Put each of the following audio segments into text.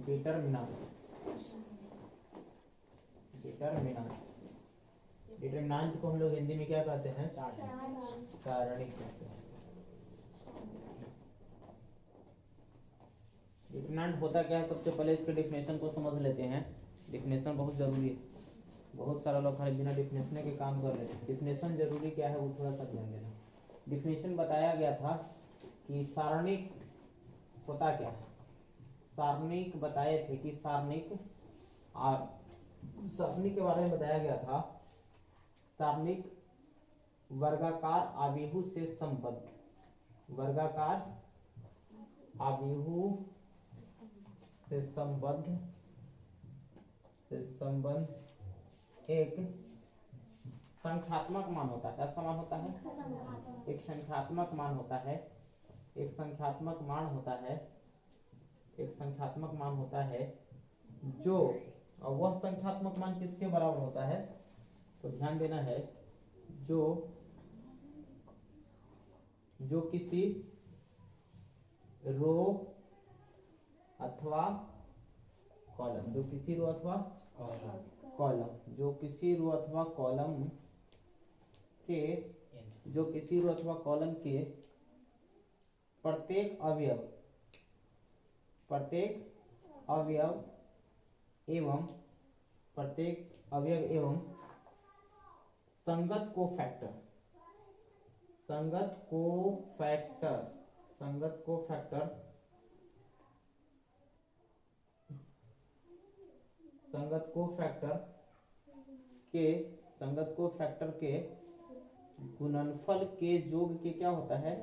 Determinant को हम लोग हिंदी में क्या कहते हैं? सारणी कहते हैं। डिटरमिनेंट होता क्या है, सबसे पहले इसके डिफिनेशन को समझ लेते हैं। डिफिनेशन बहुत जरूरी है, बहुत सारा लोग खाली बिना डिफिनेशन के काम कर लेते हैं। डिफिनेशन जरूरी क्या है वो थोड़ा सा ध्यान देना। डिफिनेशन बताया गया था कि सारणिक होता क्या है। सारणिक बताए थे कि सारणिक के बारे में बताया गया था। सारणिक वर्गाकार आव्यूह से संबद्ध, वर्गाकार आव्यूह से संबद्ध एक संख्यात्मक मान होता है। कैसा मान होता है? एक संख्यात्मक मान होता है। एक संख्यात्मक मान होता है। एक संख्यात्मक मान होता है जो, और वह संख्यात्मक मान किसके बराबर होता है? तो ध्यान देना है, जो किसी रो अथवा कॉलम, जो किसी रो अथवा कॉलम, जो किसी रो अथवा कॉलम के, जो किसी रो अथवा कॉलम के प्रत्येक अवयव एवं संगत को फैक्टर के गुणनफल के योग के क्या होता है?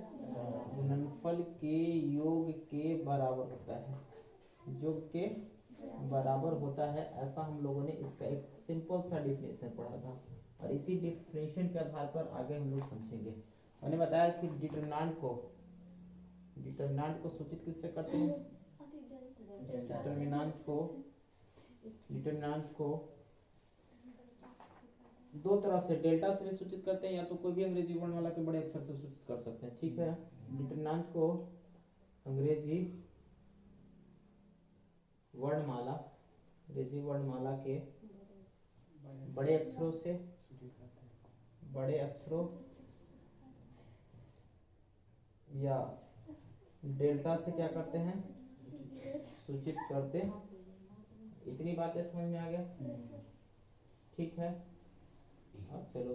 गुणनफल के योग के बराबर होता है, योग के बराबर होता है। ऐसा हम लोगों ने इसका एक सिंपल सा डिफिनेशन पढ़ा था, और इसी डिफिनेशन के आधार पर आगे हम लोग समझेंगे। मैंने बताया कि डिटरमिनेंट को सूचित किससे करते हैं? डिटरमिनेंट को दो तरह से, डेल्टा से भी सूचित करते हैं, या तो कोई भी अंग्रेजी वर्णमाला के बड़े अक्षर से सूचित कर सकते हैं। ठीक है, डिटरमिनेंट को अंग्रेजी वर्णमाला के बड़े अक्षरों या डेल्टा से क्या करते हैं? सूचित करते। इतनी बातें समझ में आ गया? ठीक है, अब चलो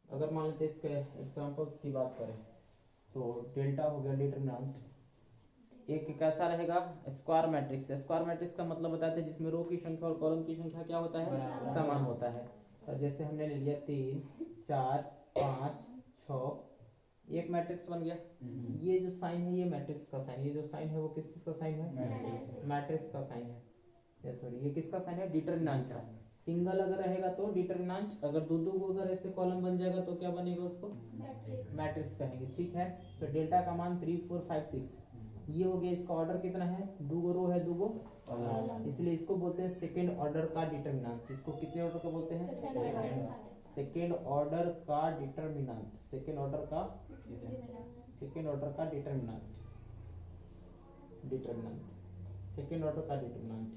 अगर मान लेते इसके एग्जांपल्स की बात करें तो डेल्टा हो गया डिटरमिनेंट। एक कैसा रहेगा? Square matrix. स्क्वायर मैट्रिक्स का मतलब बताते हैं जिसमें रो की संख्या और कॉलम की संख्या क्या होता है? समान होता है। और जैसे हमने ले लिया 3, 4, 5, 6, एक मैट्रिक्स बन गया। ये जो साइन है ये मैट्रिक्स का साइन, ये जो साइन है वो किस चीज का साइन है? मैट्रिक्स का साइन है। सॉरी, ये किसका साइन है? डिटरमिनेंट का। सिंगल अगर रहेगा तो डिटरमिनेंट, अगर दो को अगर ऐसे कॉलम बन जाएगा तो क्या बनेगा? उसको मैट्रिक्स कहेंगे। ठीक है, तो डेल्टा का मान 3, 4, 5, 6 ये हो गया। इसका ऑर्डर कितना है? 2 रो है, 2 इसलिए इसको बोलते हैं सेकेंड ऑर्डर का डिटरमिनेंट। इसको कितने ऑर्डर का बोलते हैं? सेकेंड ऑर्डर का डिटरमिनेंट। सेकेंड ऑर्डर का सेकेंड ऑर्डर का डिटरमिनेंट।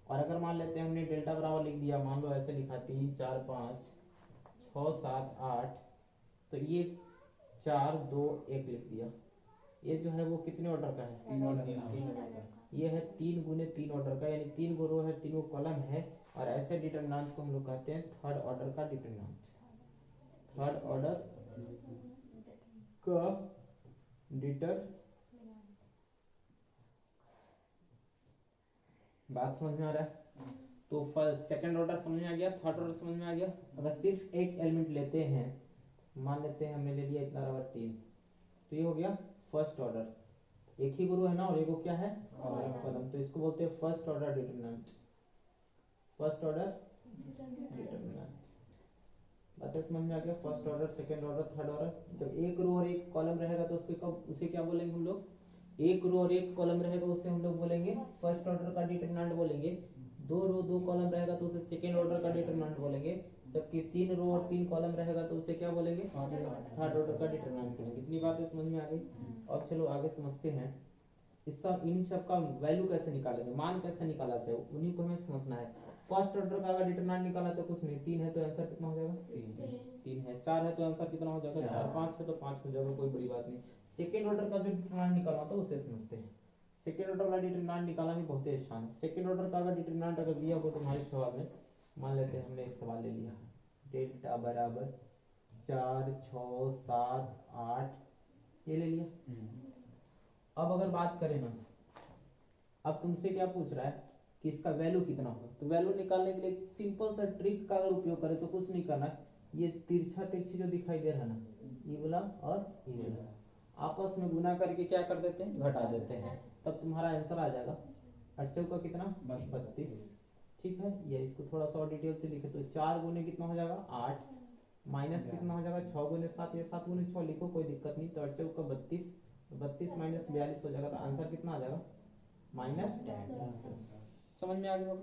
और अगर मान लेते हैं हमने डेल्टा बराबर लिख दिया, मान लो ऐसे लिखा 3, 4, 5, 6, 7, 8, तो ये 4, 2, 1 लिख दिया। ये जो है वो कितने ऑर्डर का है? 3 ऑर्डर का। ये है 3 गुने 3 ऑर्डर का, यानी 3 रो है, 3 कॉलम है। और ऐसे डिटरमिनेंट को हम लोग कहते हैं थर्ड ऑर्डर का डिटरमिनेंट। थर्ड ऑर्डर का बात समझ में आ रहा है? तो फर्स्ट सेकंड ऑर्डर समझ में आ गया, थर्ड ऑर्डर समझ में आ गया। अगर सिर्फ एक एलिमेंट लेते हैं, मान लेते हैं हमने ले लिया इतना बराबर 3, तो ये हो गया फर्स्ट ऑर्डर। एक ही गुरु है ना, और एक क्या है? कॉलम। तो इसको बोलते हैं first order determinant. First order determinant. बातें समझ में आ गया? First order, second order, third order. जब एक रो और एक कॉलम रहेगा तो उसे क्या बोलेंगे हम लोग? एक रो और एक कॉलम रहेगा उसे हम लोग बोलेंगे फर्स्ट ऑर्डर का डिटरमिनेंट बोलेंगे। 2 रो 2 कॉलम रहेगा तो उसे सेकंड ऑर्डर का डिटरमिनेंट बोलेंगे। जबकि 3 रो और 3 कॉलम रहेगा तो उसे क्या बोलेंगे? थर्ड ऑर्डर का डिटरमिनेंट बोलेंगे। इतनी बातें समझ में आ गई। अब चलो आगे समझते हैं। इसका इन सब का वैल्यू कैसे निकालेंगे, मान कैसे निकाला जाए, उन्हीं को हमें समझना है। फर्स्ट ऑर्डर का अगर डिटरमिनेंट निकाला तो कुछ नहीं, 3 है तो आंसर कितना हो जाएगा, 3 है। 4 है तो आंसर कितना हो जाएगा, 4। 5 है तो 5 हो जाएगा, कोई बड़ी बात नहीं। सेकेंड ऑर्डर का जो डिटरमिनेंट निकालना था उसे समझते हैं। सेकेंड ऑर्डर वाला डिटरमिनेंट निकालना भी बहुत ही आसान है। सेकेंड ऑर्डर का अगर डिटरमिनेंट अगर दिया हो तुम्हारे सवाल में, मान लेते हैं हमने एक सवाल ले लिया, डेल्टा बराबर 4 6 7 8 ये ले लिया। अब अगर बात करें ना, अब तुमसे क्या पूछ रहा है कि इसका वैल्यू कितना हो, तो वैल्यू निकालने के लिए सिंपल सा ट्रिक का अगर उपयोग करें तो कुछ नहीं करना है, ये तिरछा तिरछी जो दिखाई दे रहा है ना, ये वाला और ये वाला आपस में गुना करके क्या कर देते हैं, घटा देते हैं, तब तुम्हारा आंसर आ जाएगा। 8 चौका कितना, 32। ठीक है, ये इसको थोड़ा सा और डिटेल से लिखे तो 4 गुने कितना हो जाएगा, 8 माइनस कितना हो जाएगा, 6 गुने 7 या 7 गुने 6 लिखो, कोई दिक्कत नहीं। तो 8 चौका 32, 32 माइनस 42 हो जाएगा, तो आंसर कितना आ जाएगा, माइनस। समझ में आ गया।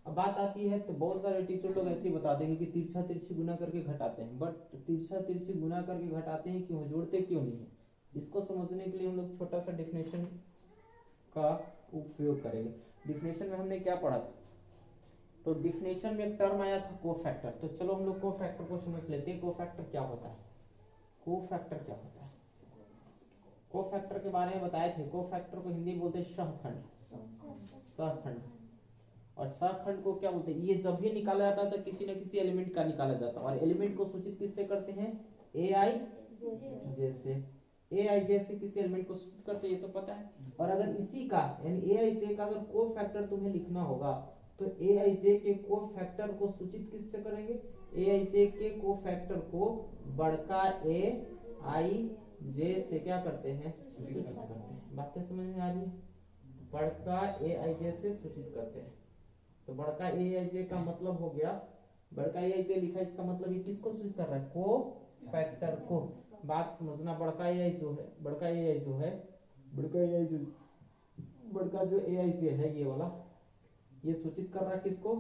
अब बात आती है तो बहुत सारे टीचर लोग ऐसे ही बता देंगे कि तिरछा तिरछी गुना करके घटाते हैं, बट तिरछा तिरछी गुना करके घटाते हैं क्यों, जोड़ते क्यों नहीं है, इसको समझने के लिए हम लोग छोटा सा डिफिनेशन का उपयोग करेंगे। डिफिनेशन में हमने क्या पढ़ा था, तो डिफिनेशन में एक टर्म आया था कोफैक्टर, तो चलो हम लोग कोफैक्टर को समझ लेते हैं। कोफैक्टर क्या होता है, कोफैक्टर क्या होता है, कोफैक्टर के बारे में बताए थे। कोफैक्टर को हिंदी बोलते हैं सहखंड, सहखंड। और सहखंड को क्या बोलते हैं, ये जब भी निकाला जाता है तो किसी न किसी एलिमेंट का निकाला जाता है, और एलिमेंट को सूचित किससे करते हैं, ए आई जैसे, ए आई जे से किसी एलिमेंट को सूचित करते हैं, ये तो पता है। और अगर इसी का यानी ए आई जे का अगर कोफैक्टर तुम्हें लिखना होगा तो ए आई जे के कोफैक्टर को सूचित किससे करेंगे, ए आई जे के कोफैक्टर को बड़का ए आई जे से क्या करते हैं, सूचित करते हैं। बातें समझ में आ रही है, बड़का ए आई जे से सूचित करते हैं। तो बड़का ए आई जे का मतलब हो गया, बड़का ए आई जे लिखा, इसका मतलब ये किसको सूचित कर रहा है, कोफैक्टर को। बात समझना, बड़का ए आई जो है, बड़का ए आई जो है, बड़का ए आई जो, बड़का जो ए आई जे है ये वाला, ये सूचित कर रहा है किसको,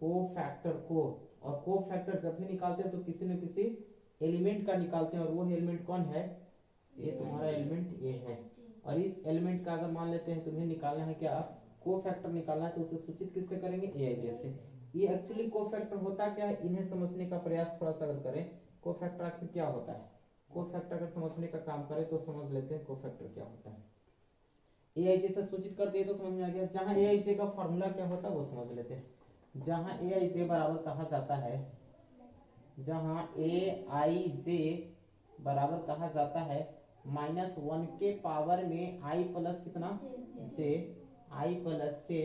कोफैक्टर को। और कोफैक्टर जब भी निकालते हैं तो किसी न किसी एलिमेंट का निकालते हैं, और वो एलिमेंट कौन है, ये तुम्हारा एलिमेंट ए है। और इस एलिमेंट का अगर मान लेते हैं तुम्हें निकालना है क्या, कोफैक्टर निकालना है, तो उसे सूचित किससे करेंगे, ए आई जे से। ये एक्चुअली कोफैक्टर होता क्या है, इन्हें समझने का प्रयास थोड़ा सा अगर करें, कोफैक्टर आखिर क्या होता है, कोफैक्टर अगर समझने का काम करें तो समझ लेते हैं कोफैक्टर क्या होता है। ए आई जे से सूचित करते हैं तो समझ में आ गया। जहां ए आई जे का फॉर्मूला क्या होता है वो समझ लेते हैं। जहां ए आई जे बराबर कहा जाता है, जहां ए आई जे बराबर कहा जाता है -1 के पावर में आई प्लस कितना, जे, आई प्लस जे,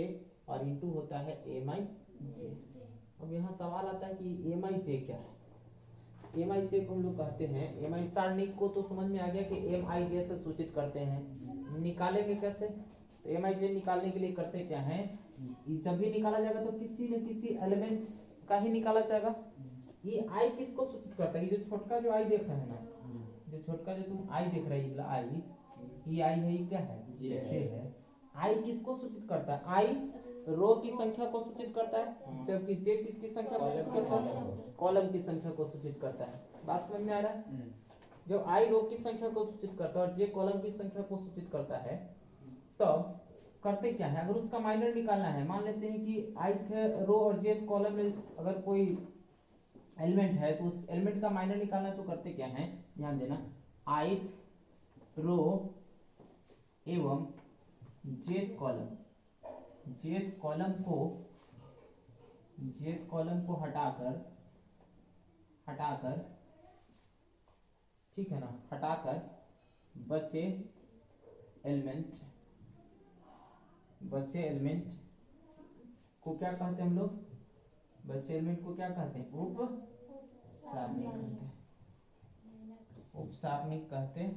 और इंटू होता है एम आई जे। अब यहाँ सवाल आता है कि एम आई जे क्या है। एम आई जे को हम लोग कहते हैं, एम आई सारणिक को तो समझ में आ गया कि एम आई जे से सूचित करते हैं। निकालेंगे कैसे, तो एम आई जे निकालने के लिए करते क्या है, जब भी निकाला जाएगा तो किसी न किसी एलिमेंट का ही निकाला जाएगा। ये आई किसको सूचित करता है, ये जो छोटका जो आई देख रहे हैं ना, जो छोटका जो तुम आई देख रही है आई, ये आई है, ये क्या है, जे है। आई किसको सूचित करता है, आई रो की संख्या को सूचित करता है, जबकि जे किसकी संख्या को सूचित करता है, कॉलम की संख्या को सूचित करता है। बात समझ में आ रहा है, जब आई रो की संख्या को सूचित करता है और जे कॉलम की संख्या को सूचित करता है, तब करते क्या है, अगर उसका माइनर निकालना है, मान लेते हैं कि आई रो और जे कॉलम में अगर कोई एलिमेंट है तो उस एलिमेंट का माइनर निकालना है, तो करते क्या है, ध्यान देना, ith रो एवं jth कॉलम, jth कॉलम को हटाकर ठीक है ना, हटाकर बचे एलिमेंट को क्या कहते हैं हम लोग, बचे एलिमेंट को क्या कहते हैं, उपसारणिक कहते हैं।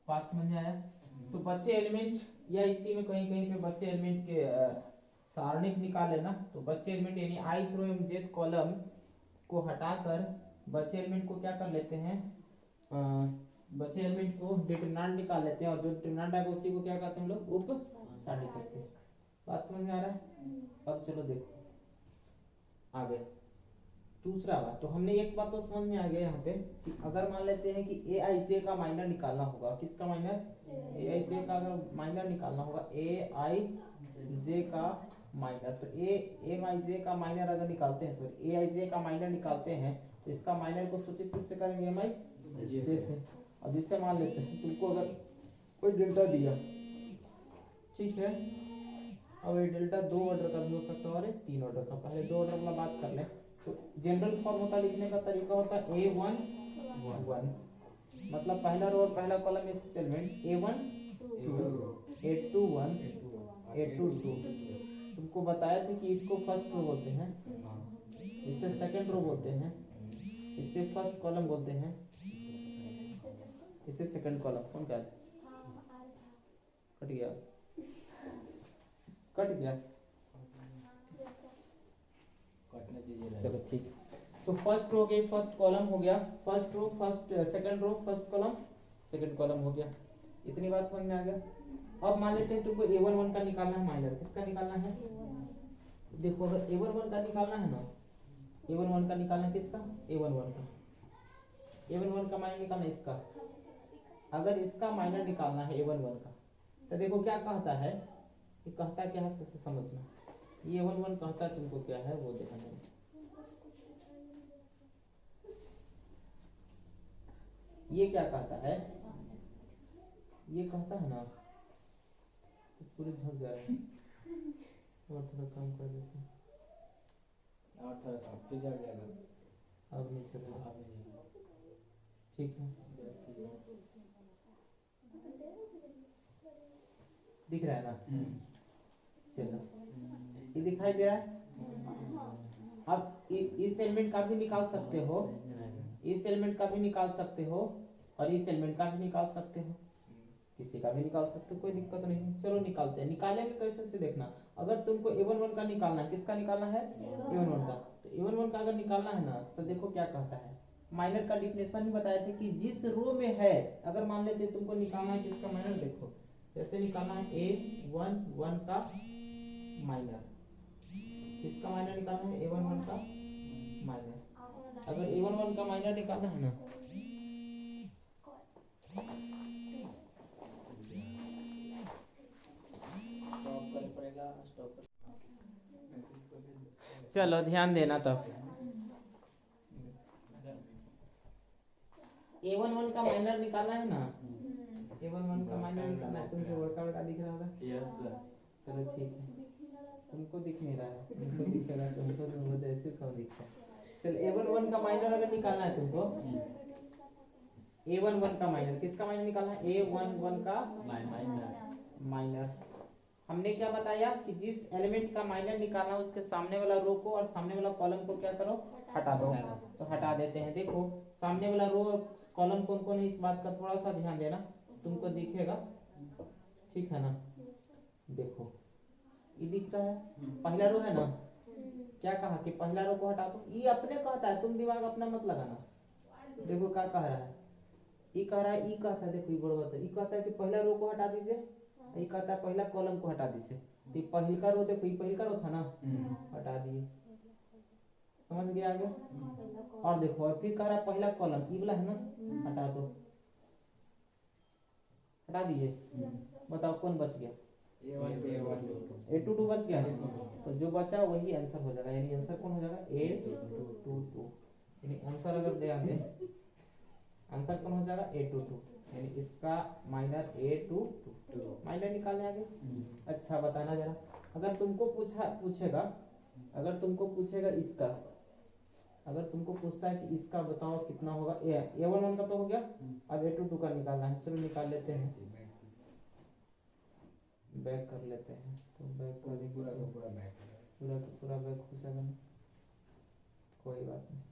बात समझ में आया, तो बचे एलिमेंट या इसी में कहीं कहीं पे बचे एलिमेंट के सारणिक निकाले ना, तो बचे एलिमेंट यानी आई थ्रो एवं जेथ कॉलम को हटाकर बचे एलिमेंट को क्या कर लेते हैं, बचे एलिमेंट को डिटरमिनेंट निकाल लेते हैं, और जो डिटरमिनेंट आएगा उसी को क्या कहते हैं हम लोग, उपसारणिक कहते हैं। बात समझ में आ रहा है। अब चलो देखो आगे, दूसरा बात तो हमने एक बात तो समझ में आ गया यहाँ पे कि अगर मान लेते हैं कि ए आई जे का माइनर निकालना होगा, किसका माइनर, ए आई जे का अगर माइनर निकालना होगा, ए आई जे का माइनर, तो ए आई जे का माइनर अगर निकालते हैं, सॉरी ए आई जे का माइनर निकालते हैं तो इसका माइनर को सूचित किससे करेंगे, एम आई जे से। और जिससे मान लेते हैं तुमको अगर कोई डेल्टा दिया, ठीक है, अब ये डेल्टा 2 ऑर्डर का भी हो सकता है और 3 ऑर्डर का। पहले 2 ऑर्डर वाला बात कर लें तो जनरल फॉर्म होता लिखने का तरीका होता है A1 1, मतलब पहला रो और पहला कॉलम में स्थित एलिमेंट A1 2, A2 1, A2 2। तुमको बताया था कि इसको फर्स्ट रो बोलते हैं, इससे सेकंड रो बोलते हैं, इससे फर्स्ट कॉलम बोलते हैं, इससे सेकंड कॉलम। कौन क्या कट गया, कट गया, चलो ठीक। तो फर्स्ट रो के फर्स्ट कॉलम हो गया, first row first, second row first column second column हो गया। इतनी बात समझ में आ गया। अब मान लेते हैं तुमको A11 का निकालना है माइनर, किसका निकालना है, देखो अगर A11 का निकालना है ना, A11 का निकालना है किसका, A11 का, A11 का माइनर निकालना है इसका। अगर इसका माइनर निकालना है A11 का तो देखो क्या कहता है, ये कहता क्या है से समझना, ये A11 कहता है तुमको क्या है वो देखना। ये क्या कहता है, ये कहता है ना, तो पूरे झक जा रहे हैं और थोड़ा काम कर देते हैं और थोड़ा फिर जा गया, अब नहीं चलेगा, ठीक है, दिख रहा है ना, चलो ये दिखाई दे रहा है। अब इस एलिमेंट का भी निकाल सकते हो, इस एलिमेंट का भी निकाल सकते हो और इस एलिमेंट का भी निकाल सकते हो, किसी का भी निकाल सकते हो, कोई दिक्कत नहीं। चलो निकालते हैं, निकालेंगे कैसे से देखना। अगर तुमको A11 का निकालना है, किसका निकालना है, A11 का, तो A11 का अगर निकालना है ना तो देखो क्या कहता है, माइनर का डिफिनेशन ही बताया था कि जिस रो में है, अगर मान लेते तुमको निकालना है किसका माइनर, देखो जैसे निकालना है A11 का माइनर, किसका माइनर निकालना है, A11 का माइनर। अगर A11 का माइनर निकालना है ना, चलो ध्यान देना तब। A11 का माइनर निकालना है ना, A11 का माइनर निकालना है, तुमको वर्कआउट का दिख रहा होगा, यस सर, चलो ठीक है, तुमको दिख नहीं रहा है, तुमको दिखेगा, तुमको तो जैसे कम दिखता है। चल A11 का माइनर अगर निकालना है तुमको, A11 का माइनर, किसका माइनर निकालना है, A11 का माइनर। हमने क्या बताया कि जिस एलिमेंट का माइनर निकालना उसके सामने वाला रो को और सामने वाला कॉलम को क्या करो, हटा दो। तो हटा देते हैं, देखो सामने वाला रो और कॉलम कौन कौन है, इस बात का थोड़ा सा ध्यान देना, तुमको दिखेगा, ठीक है ना। देखो ये दिख रहा है, पहला रो है ना, क्या कहा कि पहला रो को हटा दो, ये अपने कहता है, तुम दिमाग अपना मत लगाना। देखो क्या कह रहा है, ये कह रहा है, ये कहता है, देखो ये बड़ा बात है, ये कहता है कि पहला रो को हटा दीजिए, ये कहता है पहला कॉलम को हटा दीजिए। तो पहल का रो, देखो ये पहल का रो था ना, हटा दिए, समझ गया आगे। और देखो और फिर कह रहा है पहला कॉलम ये वाला है ना, हटा दो, हटा दिए, बताओ कौन बच गया, A22 बच गया ना, तो जो बचा वही आंसर हो जाएगा, यानी आंसर कौन हो जाएगा, A22। यानी आंसर अगर ध्यान दें, आंसर कौन हो जाएगा, A22, यानी इसका माइनर A22 माइनर निकालने आगे। अच्छा बताना जरा, अगर तुमको पूछेगा, अगर तुमको पूछेगा इसका, अगर तुमको पूछता है कि इसका बताओ कितना होगा, A11 का तो हो गया, अब A22 का निकालना है। चलो निकाल लेते हैं, बैक कर लेते हैं, तो बैक करेंगे पूरा पूरा बैक हो जाएगा ना, कोई बात नहीं।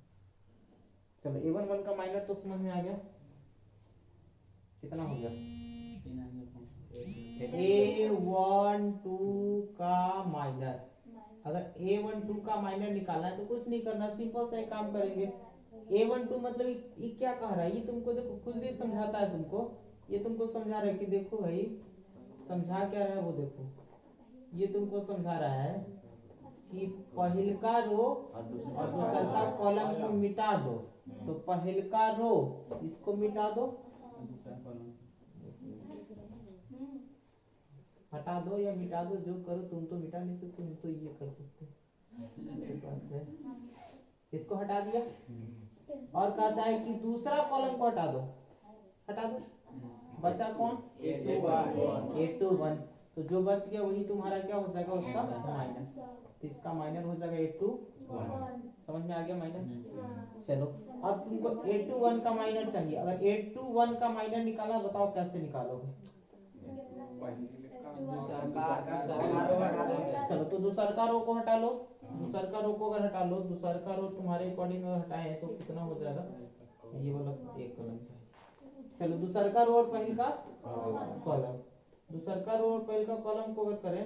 चलो A11 का माइनर तो समझ में आ गया, कितना हो गया, A12 का माइनर। अगर A12 का माइनर निकालना है तो कुछ नहीं करना, सिंपल सा एक काम करेंगे। A12 मतलब ये क्या कह रहा है, ये तुमको देखो खुद भी समझाता है तुमको, ये तुमको समझा रहा है कि देखो भाई, समझा क्या रहा है वो देखो, ये तुमको समझा रहा है कि पहिलका रो और दूसरका कॉलम को मिटा दो, तो पहिलका रो इसको मिटा दो, हटा दो या मिटा दो, जो करो। तुम तो मिटा नहीं सकते, तुम तो ये कर सकते मेरे पास है। इसको हटा दिया और कहता है कि दूसरा कॉलम को हटा दो, हटा दो। बचा कौन? A21। तो जो बच गया वही तुम्हारा क्या हो जाएगा, उसका माइनस। तो इसका माइनर हो जाएगा A21। समझ में आ गया माइनर? चलो अब तुमको A21 का माइनर चाहिए। अगर A21 का माइनर निकाला, बताओ कैसे निकालोगे? चलो तो दूसरका रो को हटा लो। दूसरका रो को अगर हटा लो, दूसरका रो तुम्हारे अकॉर्डिंग अगर हटाए तो कितना हो जाएगा? ये वाला एक कॉलम चाहिए। चलो दूसरका रो और पहिलका कॉलम, दूसरका रो और पहिलका कॉलम को अगर करें,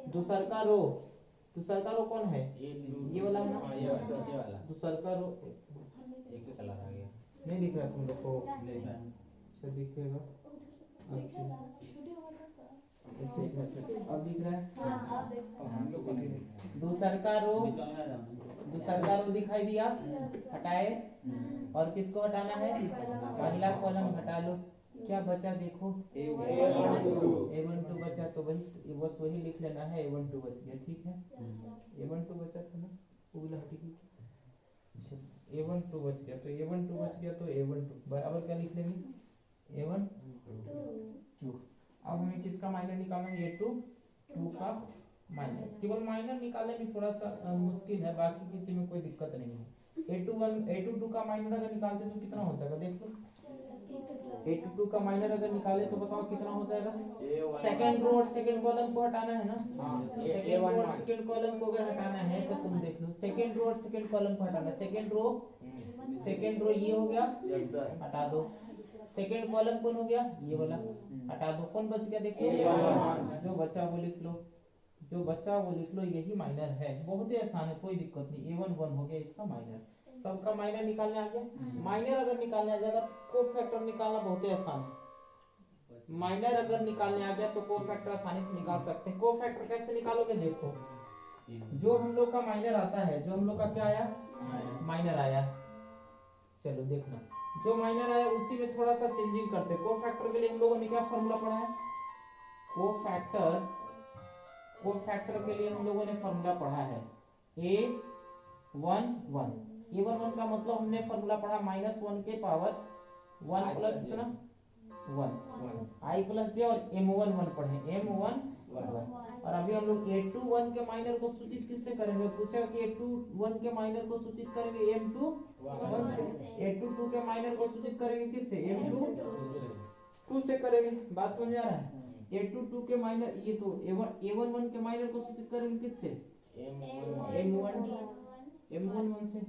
दूसरका रो कौन है? ये वाला है ना, दूसरका रो एक ही कलर आ गया। नहीं दिख रहा तुम लोग को? अच्छा दिखेगा, अब दिख रहा है। दूसरका रो दिखाई दिया, हटाए। और किसको हटाना है? पहला कॉलम हटा लो। क्या बचा देखो? A12 बचा, तो वही बस वही लिख लेना है। A12 बच गया, ठीक है। A12 बचा था ना, वो हटेगी। A12 बच गया, तो A12 बच गया, तो A12 बराबर क्या लिख लेंगे? A12। अब हमें किसका माइनर निकालना है? A22 का माइनर। केवल माइनर निकालने में थोड़ा सा मुश्किल है, बाकी किसी में कोई दिक्कत नहीं है। A22 का माइनर अगर निकालते तो कितना हो जाएगा देख लो। A22 का माइनर अगर निकाले तो बताओ कितना हो जाएगा? सेकंड रो और सेकंड कॉलम को हटाना है ना। सेकंड रो और सेकंड कॉलम को अगर हटाना है तो तुम देख लो, सेकंड रो और सेकंड कॉलम को हटाना है। सेकंड रो ये हो गया, हटा दो। सेकंड कॉलम कौन हो गया? ये वाला, हटा दो। कौन बच गया देखो? जो बचा वो लिख लो, जो बचा वो लिख लो। यही माइनर है, बहुत ही आसान है, कोई दिक्कत नहीं। A11 हो गया इसका माइनर। सबका माइनर निकालने आ गया। माइनर अगर निकालने आ जाएगा, कोफैक्टर निकालना बहुत ही आसान है। माइनर अगर निकालने आ गया तो कोफैक्टर आसानी से निकाल सकते हैं। कोफैक्टर कैसे निकालोगे देखो, जो हम लोग का माइनर आता है, जो हम लोग का क्या आया? माइनर आया। चलो देखना, जो माइनर आया उसी में थोड़ा सा चेंजिंग करते हैं। कोफैक्टर के लिए हम लोगों ने क्या फॉर्मूला पढ़ा है? कोफैक्टर के लिए हम लोगों ने फॉर्मूला पढ़ा है A11। A11 का मतलब हमने फॉर्मूला पढ़ा -1 के पावर 1 प्लस कितना? 1 I प्लस J, और M11 पढ़े, M11। और अभी हम लोग A21 के माइनर को सूचित किससे करेंगे? पूछेगा कि A21 के माइनर को सूचित करेंगे M21 से। A22 के माइनर को सूचित करेंगे किससे? M22 से करेंगे। बात समझ आ रहा है? A22 के माइनर, ये तो A11 के माइनर को सूचित करेंगे किससे? M11 से।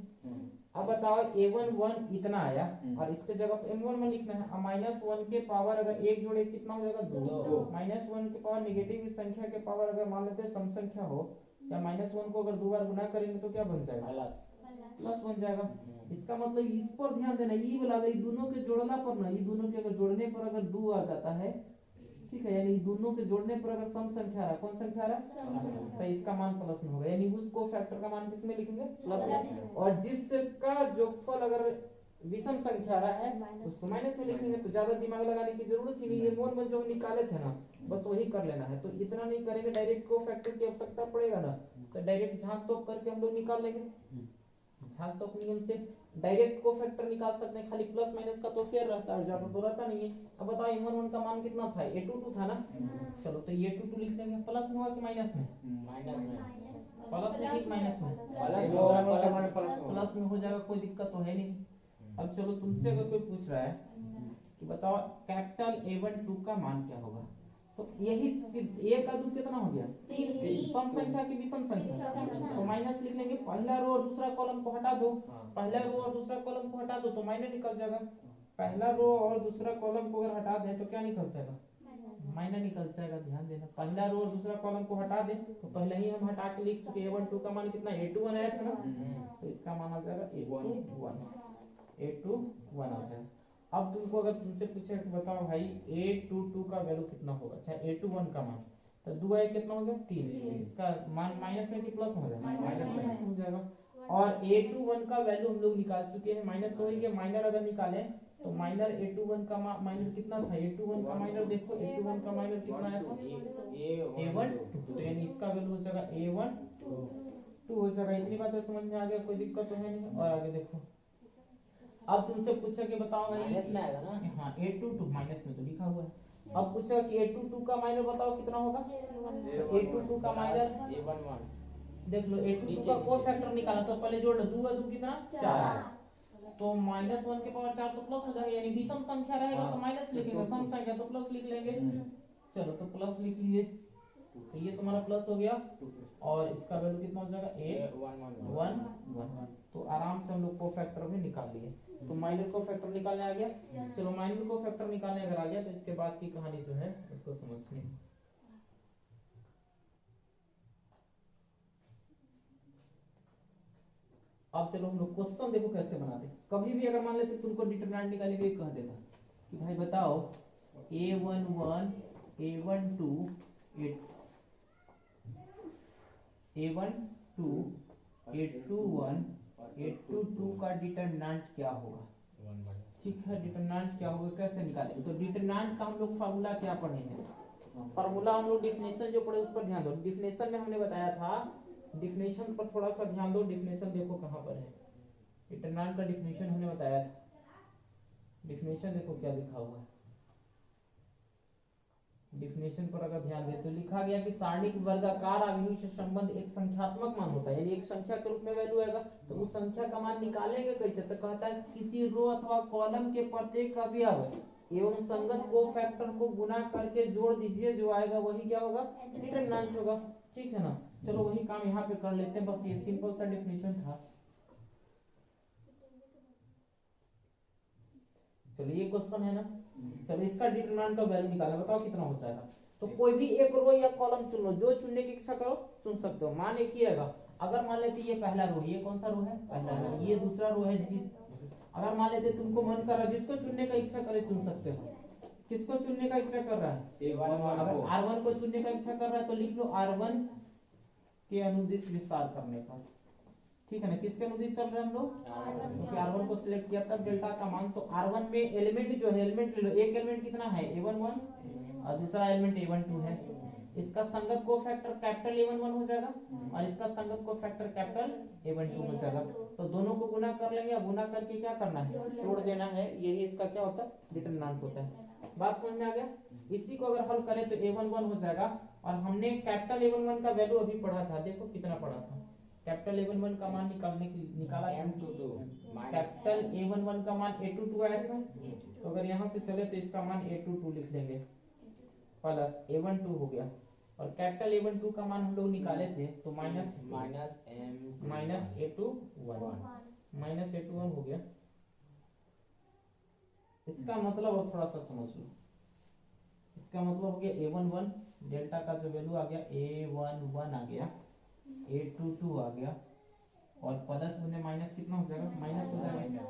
अब बताओ A11 इतना आया और इसके जगह पे M11 लिखना है। -1 के पावर अगर एक जोड़े कितना हो जाएगा? 2। -1 के पावर नेगेटिव संख्या के पावर अगर मान लेते सम संख्या हो, या -1 को अगर 2 बार गुना करेंगे तो क्या बन जाएगा? प्लस बन जाएगा। इसका मतलब इस पर ध्यान देना, ये वाला अगर दोनों के जोड़ना पर ना, ये दोनों के अगर जोड़ने पर अगर 2 आ जाता है, ठीक है, यानी दोनों के जोड़ने पर अगर सम संख्या रहा, कौन संख्या रहा? तो इसका मान प्लस में होगा, यानी उसको फैक्टर का मान किसमें लिखेंगे? प्लस में। और जिसका जोगफल अगर विषम संख्या रहा है उसको माइनस में लिखेंगे। तो ज्यादा दिमाग लगाने की जरूरत ही नहीं है। मोल में जो हम निकाले थे ना, बस वही कर लेना है। तो इतना नहीं करेंगे, डायरेक्ट को फैक्टर की आवश्यकता पड़ेगा ना, तो डायरेक्ट झांक तोप करके हम लोग निकाल लेंगे। झांक तोप नियम से डायरेक्ट को फैक्टर निकाल सकते हैं, खाली प्लस माइनस का तो फेयर रहता है, ज्यादा तो रहता नहीं है। अब बताओ M11 का मान कितना था? A22 था ना। चलो तो A22 लिख देंगे। प्लस में होगा कि माइनस में? प्लस में कि माइनस में? प्लस में हो जाएगा, कोई दिक्कत तो है नहीं। अब चलो तुमसे अगर कोई पूछ रहा है कि बताओ कैपिटल A12 का मान क्या होगा, तो यही A का 2 कितना हो गया? 3। सम संख्या की विषम संख्या, तो माइनस लिख लेंगे। पहला रो और दूसरा कॉलम को हटा दो, पहला रो और दूसरा कॉलम को हटा दो तो माइनस निकल जाएगा। पहला रो और दूसरा कॉलम को अगर हटा दें तो क्या निकल जाएगा? माइनस निकल जाएगा। ध्यान देना, पहला रो और दूसरा कॉलम को हटा दें तो पहले ही हम हटा के लिख चुके। A12 का मान कितना? A21 आया था ना, तो इसका मान आ जाएगा A21 आ जाएगा। अब तुमको अगर तुमसे पूछे कि बताओ भाई A22 का वैल्यू कितना होगा, अच्छा A21 का मान, तो 2 1 कितना हो गया 3, इसका मान माइनस में कि प्लस में हो जाएगा, माइनस में हो जाएगा। और a21 का वैल्यू हम लोग निकाल चुके हैं, माइनस तो ही माइनर अगर निकालें तो माइनर a21 का माइनर कितना था, a21 का माइनर देखो, a21 का माइनर कितना आया था a1 तो यानी इसका वैल्यू हो जाएगा a1 2 हो जाएगा। इतनी बात समझ में आ गया, कोई दिक्कत तो है नहीं। और आगे देखो, अब तुमसे पूछा कि बताओ भाई माइनस में आएगा ना, हाँ a22 माइनस में तो लिखा हुआ है। अब पूछा कि a22 का माइनर बताओ कितना होगा, तो a22 का माइनर a11 देख लो, a22 का कोफैक्टर निकाला तो पहले जोड़ लो, 2 2 कितना 4, तो -1 के पावर 4 तो प्लस हो जाएगा, यानी विषम संख्या रहेगा तो माइनस लिखेंगे, सम संख्या तो प्लस लिख लेंगे। चलो तो प्लस लिख लीजिए, तो ये तुम्हारा प्लस हो गया और इसका वैल्यू कितना हो जाएगा a11 तो आराम से हम लोग कोफैक्टर भी निकाल लिए। तो माइनर कोफैक्टर निकालने आ गया। चलो माइनर कोफैक्टर निकालने अगर आ गया तो इसके बाद की कहानी जो है उसको समझनी है। अब चलो हम लोग क्वेश्चन देखो कैसे बनाते। कभी भी अगर मान लेते तुमको डिटरमिनेंट निकालने के लिए कह देगा कि भाई बताओ a11 a12 a12 a21 a22 का डिटरमिनेंट क्या होगा। ठीक है, डिटरमिनेंट क्या होगा कैसे निकालेंगे, तो डिटरमिनेंट का हम लोग फार्मूला क्या पढ़ेंगे, फार्मूला हम लोग डिफिनेशन जो पढ़े उस पर ध्यान दो। डिफिनेशन में हमने बताया था, डिफिनेशन पर थोड़ा सा ध्यान दो, डिफिनेशन देखो कहाँ पर है, डिटरमिनेंट का डिफिनेशन हमने बताया था, डिफिनेशन देखो क्या लिखा हुआ है। डिफिनेशन पर अगर ध्यान दे तो लिखा गया कि सारणिक वर्गाकार अवयवी से संबंध एक संख्यात्मक मान होता है, यानी एक संख्या के रूप में वैल्यू आएगा, तो उस संख्या का मान निकालेंगे कैसे, तो कहता है किसी रो अथवा कॉलम के प्रत्येक अवयव एवं संगत कोफैक्टर को गुना करके जोड़ दीजिए, जो आएगा वही क्या होगा डिटरमिनेंट होगा। ठीक है ना, चलो वही काम यहाँ पे कर लेते हैं, बस ये सिंपल सा डिफिनेशन था। चलो ये क्वेश्चन है ना, चलो इसका डिटरमिनेंट का वैल्यू निकालना, बताओ कितना हो जाएगा। तो कोई भी एक रो या कॉलम चुन लो, जो चुनने की इच्छा करो चुन सकते हो, मान एक ही आएगा। अगर मान लेते ये पहला रो, ये कौन सा रो है पहला रो, ये दूसरा रो है, अगर मान लेते तुमको मन कर रहा है जिसको चुनने का इच्छा करे चुन सकते हो। किसको चुनने का इच्छा कर रहा है, अगर R1 को चुनने का इच्छा कर रहा है तो लिख लो R1 के अनुदिश विस्तार करने का। ठीक है ना, किसके अनुदिश चल रहे हैं हम लोग, क्योंकि R1 को सिलेक्ट किया तब डेल्टा का मान, तो R1 में एलिमेंट जो है, एलिमेंट ले लो, एक एलिमेंट कितना है a11 और दूसरा एलिमेंट a12 है। इसका संगत कोफैक्टर कैपिटल a11 हो जाएगा और इसका संगत कोफैक्टर कैपिटल a12 हो जाएगा, तो दोनों को गुना कर लेंगे, गुना करके क्या करना है जोड़ देना है, यही इसका क्या होता है डिटरमिनेंट होता है। बात समझ में आ गया। इसी को अगर हल करें तो a11 हो जाएगा, और हमने कैपिटल a11 का वैल्यू अभी पढ़ा था, देखो कितना पढ़ा था, कैपिटल a11 का मान निकालने की निकाला कैपिटल a11 का मान a22 आया था, तो अगर यहाँ से चले तो इसका मान a22 लिख लेंगे प्लस a12 हो गया, और कैपिटल a12 का मान हम लोग निकाले थे तो माइनस a21 हो गया। इसका मतलब अब थोड़ा सा समझ लो, इसका मतलब हो गया a11 डेल्टा का जो वैल्यू आ गया a11 आ गया, a22 आ गया, और प्लस गुने माइनस कितना हो जाएगा माइनस हो जाएगा।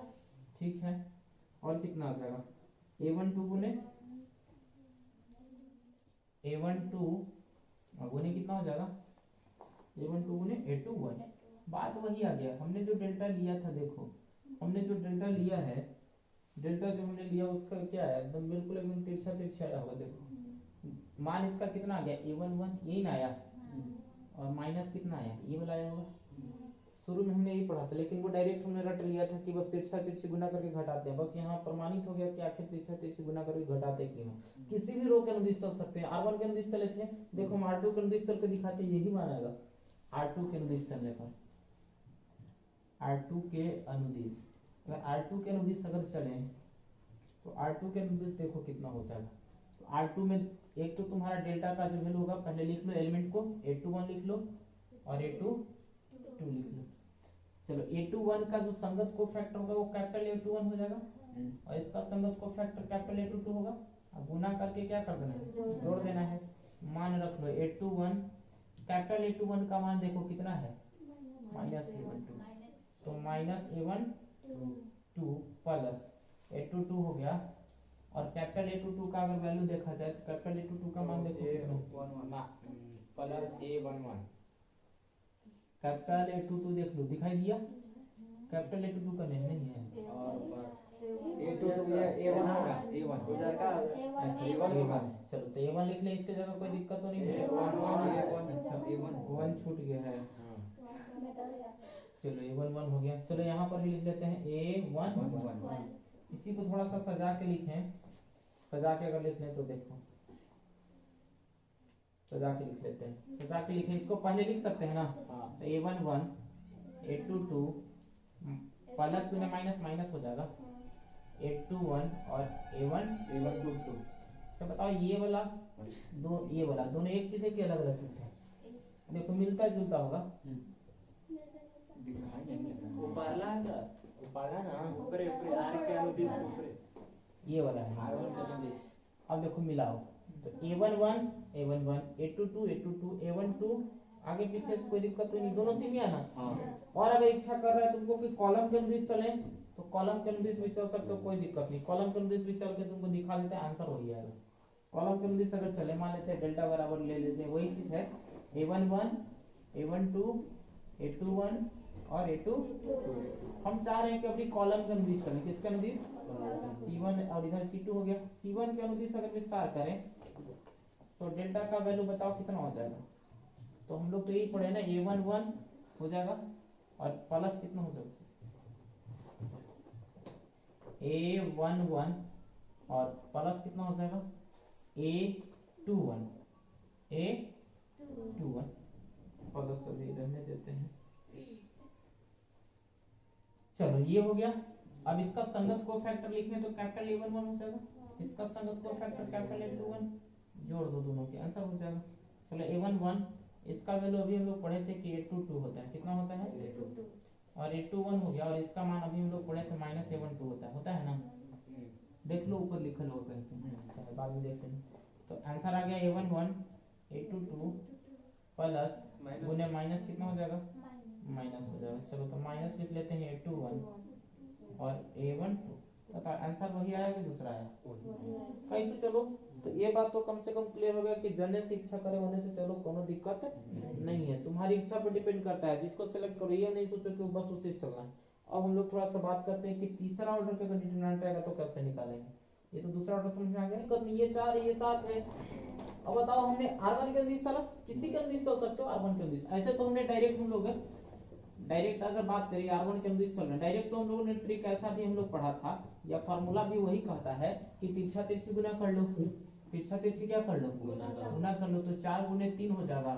ठीक है, और कितना आ जाएगा a12 गुने a12 गुने कितना हो जाएगा a12 गुने a21, बात वही आ गया। हमने जो डेल्टा लिया था, देखो हमने जो डेल्टा लिया है, डेल्टा जो हमने लिया उसका क्या है एकदम बिल्कुल एकदम तिरछा तिरछा आया होगा, देखो मान इसका कितना आ गया a11 यही ना आया, और माइनस कितना आया ये वाला आया होगा। शुरू में हमने यही पढ़ा था, लेकिन वो डायरेक्ट हमने रट लिया था कि बस तिरछा तिरछी गुना करके घटाते हैं, बस यहाँ प्रमाणित हो गया कि आखिर तिरछा तिरछी गुना करके घटाते क्यों हैं। किसी भी रो के अनुदिश चल सकते हैं, R1 के अनुदिश चले थे, देखो हम R2 के अनुदिश चल के दिखाते यही मान आएगा, R2 के अनुदिश चलने पर, R2 के अनुदिश, अगर R2 के अनुदिश अगर चले तो R2 के अनुदिश देखो कितना हो जाएगा। तो R2 में एक तो तुम्हारा डेल्टा का जो वैल्यू होगा, पहले लिख लो एलिमेंट को, a21 लिख लो और a22 लिख लो। चलो a21 का जो संगत कोफैक्टर होगा वो कैपिटल a21 हो जाएगा, और इसका संगत कोफैक्टर कैपिटल a22 होगा, अब गुना करके क्या कर देना है जोड़ देना है। मान रख लो a21 कैपिटल a21 का मान देखो कितना है -a12, तो -a12 प्लस a22 हो गया, और कैपिटल A22 का अगर वैल्यू देखा जाए तो कैपिटल A22 का मान देखो कितना प्लस A11 कैपिटल A22 देख लो दिखाई दिया कैपिटल A22 का नहीं है और A22 ये A1 होगा A1 उधर का अच्छा A1 होगा चलो तो A1 लिख ले इसके जगह कोई दिक्कत तो नहीं है A1 1 छूट गया है हाँ चलो A11 हो गया चलो यहाँ पर भी लिख लेते हैं A11 इसी को थोड़ा सा सजा के लिखें सजा के अगर लिख लें तो देखो सजा के लिख लेते हैं सजा के लिखें इसको पहले लिख सकते हैं ना हाँ तो A11 A22 प्लस में माइनस माइनस हो जाएगा A21 और A12 तो बताओ ये वाला दोनों एक चीज है कि अलग अलग चीज है देखो मिलता जुलता होगा दिखाई नहीं दे रहा उपाला है सर उपाला ना ऊपर ऊपर आर के अनुदिश ऊपर ये वाला है R1 का संदेश अब देखो मिलाओ तो A11 A22 A12 आगे पीछे से कोई दिक्कत तो नहीं दोनों सेम ही है ना हाँ और अगर इच्छा कर रहा है तुमको कि कॉलम के अनुदिश चले तो कॉलम के अनुदिश भी चल सकते हो कोई दिक्कत नहीं कॉलम के अनुदिश भी चल के तुमको दिखा देते हैं आंसर हो जाएगा कॉलम के अनुदिश अगर चले मान लेते हैं डेल्टा बराबर ले लेते हैं वही चीज है A11 A12 A21 और A2 हम चाह रहे हैं कि अपनी कॉलम के अनुदिश चले किसके अनुदिश C1 और इधर C2 हो गया C1 के अनुदिश अगर विस्तार करें तो डेल्टा का वैल्यू बताओ कितना हो जाएगा तो हम लोग तो यही पढ़े ना A11 हो जाएगा और प्लस कितना हो जाएगा A11 और प्लस कितना हो जाएगा A21 प्लस अभी रहने देते हैं चलो ये हो गया अब इसका संगत को फैक्टर लिखें तो कैपिटल A11 हो जाएगा इसका संगत को फैक्टर कैपिटल A21 जोड़ दो दोनों के आंसर हो जाएगा चलो A11 इसका वैल्यू अभी हम लोग पढ़े थे कि A22 होता है कितना होता है और A21 हो गया और इसका मान अभी हम लोग पढ़े थे माइनस A12 होता है ना देख लो ऊपर लिखा होगा कहीं पे बाद में देखते हैं तो आंसर आ गया A11 A22 प्लस गुने माइनस कितना हो जाएगा माइनस हो जाएगा चलो तो माइनस लिख लेते हैं A21 और A12 पता आंसर वही आया कि दूसरा आया कैसे चलो तो ये बात तो कम से कम क्लियर हो गया कि जने से इच्छा करे होने से चलो कोनो दिक्कत नहीं है तुम्हारी इच्छा पर डिपेंड करता है जिसको सेलेक्ट करो ये नहीं सोचो कि बस उसी से चलना है अब हम लोग थोड़ा सा बात करते हैं कि तीसरा ऑर्डर का डिटरमिनेंट आएगा तो कैसे निकालेंगे ये तो दूसरा ऑर्डर समझ में आ गया नहीं ये 4 ये 7 है अब बताओ हमने R1 के अनुदिश चला किसी के अनुदिश चल सकते हो R1 के अनुदिश ऐसे तो हमने डायरेक्ट हम लोग डायरेक्ट अगर बात करें R1 के अनुदिश चल रहा है डायरेक्ट तो हम लोगों ने ट्रिक ऐसा भी हम लोग पढ़ा था या फार्मूला भी वही कहता है कि तिरछा तिरछी गुना कर लो तिरछा तिरछी क्या कर लो गुना कर लो तो 4 गुने 3 हो जाएगा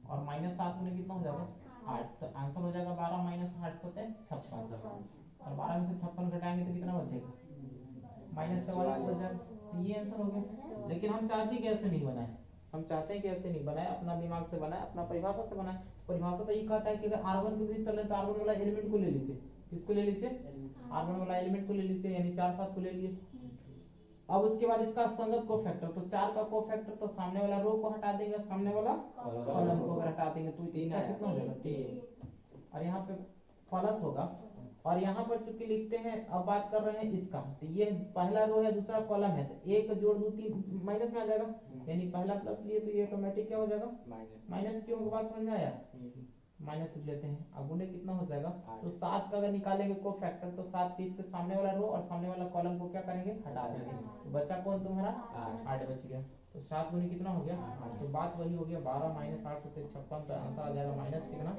और माइनस 7 गुने कितना हो जाएगा 8 तो आंसर हो जाएगा 12 माइनस 8 सते 56 और 12 में से 56 घटाएंगे तो कितना बचेगा माइनस 44 बचेगा तो ये आंसर हो गया लेकिन हम चाहते हैं कि ऐसे नहीं बनाए हम चाहते हैं कि ऐसे नहीं बनाए अपना दिमाग से बनाए अपना परिभाषा से बनाए परिभाषा तो ये कहता है कि अगर R1 के बीच चल रहे तो R1 वाला एलिमेंट को ले लीजिए किसको ले लीजिए R1 वाला एलिमेंट को ले लीजिए यानी 4 7 को ले लिए अब उसके बाद इसका संगत को फैक्टर तो 4 का को फैक्टर तो सामने वाला रो को हटा देंगे सामने वाला कॉलम को अगर हटा देंगे तो इसका कितना हो जाएगा 3 और यहाँ पे प्लस होगा और यहाँ पर चूंकि लिखते हैं अब बात कर रहे हैं इसका तो ये पहला रो है दूसरा कॉलम है तो एक जोड़ दो 3 माइनस में आ जाएगा यानी पहला प्लस लिए तो ये ऑटोमेटिक क्या हो जाएगा माइनस क्यों की बात समझ में आया माइनस लिख लेते हैं अब गुणे कितना हो जाएगा तो 7 का अगर निकालेंगे को फैक्टर तो 7 के इसके सामने वाला रो और सामने वाला कॉलम को क्या करेंगे हटा देंगे तो बचा कौन तुम्हारा 8 बच गया तो 7 गुने कितना हो गया 8 तो बात वही हो गया 12 माइनस 8 से 56 का आंसर आ जाएगा माइनस कितना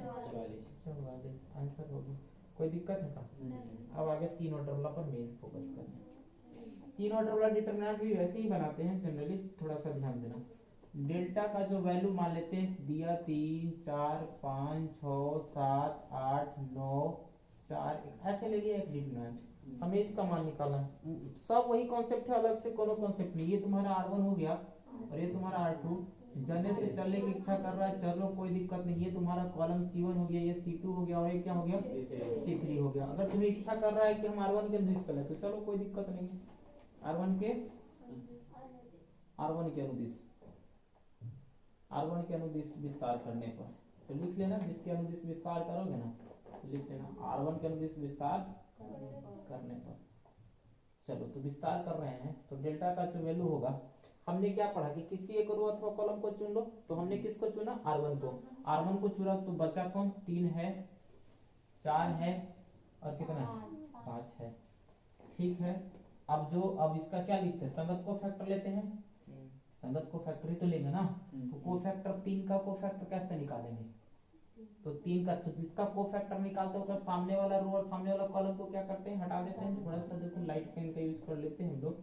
44 आंसर हो गया कोई दिक्कत है का अब आगे 3 ऑर्डर वाला पर मेन फोकस करना 3 ऑर्डर वाला डिटरमिनेंट भी वैसे ही बनाते हैं जनरली थोड़ा सा ध्यान देना डेल्टा का जो वैल्यू मान लेते हैं दिया 3 4 5 6 7 8 9 4 ऐसे ले लिया एक डिटरमिनेंट हमें इसका मान निकालना सब वही कॉन्सेप्ट है अलग से कोनो कॉन्सेप्ट नहीं ये तुम्हारा R1 हो गया और ये तुम्हारा R2 जने से चलने की इच्छा कर रहा है चलो कोई दिक्कत नहीं ये तुम्हारा कॉलम C1 हो गया ये C2 हो गया और ये क्या हो गया C3 हो गया अगर तुम्हें इच्छा कर रहा है कि हम R1 के अनुदिश चले तो चलो कोई दिक्कत नहीं है R1 के अनुदिश विस्तार करने पर तो लिख लेना जिसके अनुदिश विस्तार करोगे ना लिख लेना R1 के अनुदिश विस्तार करने पर चलो तो विस्तार कर रहे हैं, तो डेल्टा का जो वैल्यू होगा, हमने क्या पढ़ा कि किसी एक रो अथवा कॉलम को चुन लो, तो हमने किसको चुना, R1 को। R1 को चुना तो बचा कौन, 3 है, 4 है और कितना है, 5 है। ठीक है, अब इसका क्या लिखते हैं, संगत को फैक्टर लेते हैं, संगत को फैक्टर ही तो लेंगे ना। तो को फैक्टर 3 का को फैक्टर कैसे निकालेंगे, तो 3 का, तो जिसका को फैक्टर निकालते हैं उसका सामने वाला रो और सामने वाला कॉलम को क्या करते हैं, हटा देते हैं। थोड़ा सा देखो लाइट पेन का यूज कर लेते हैं हम लोग।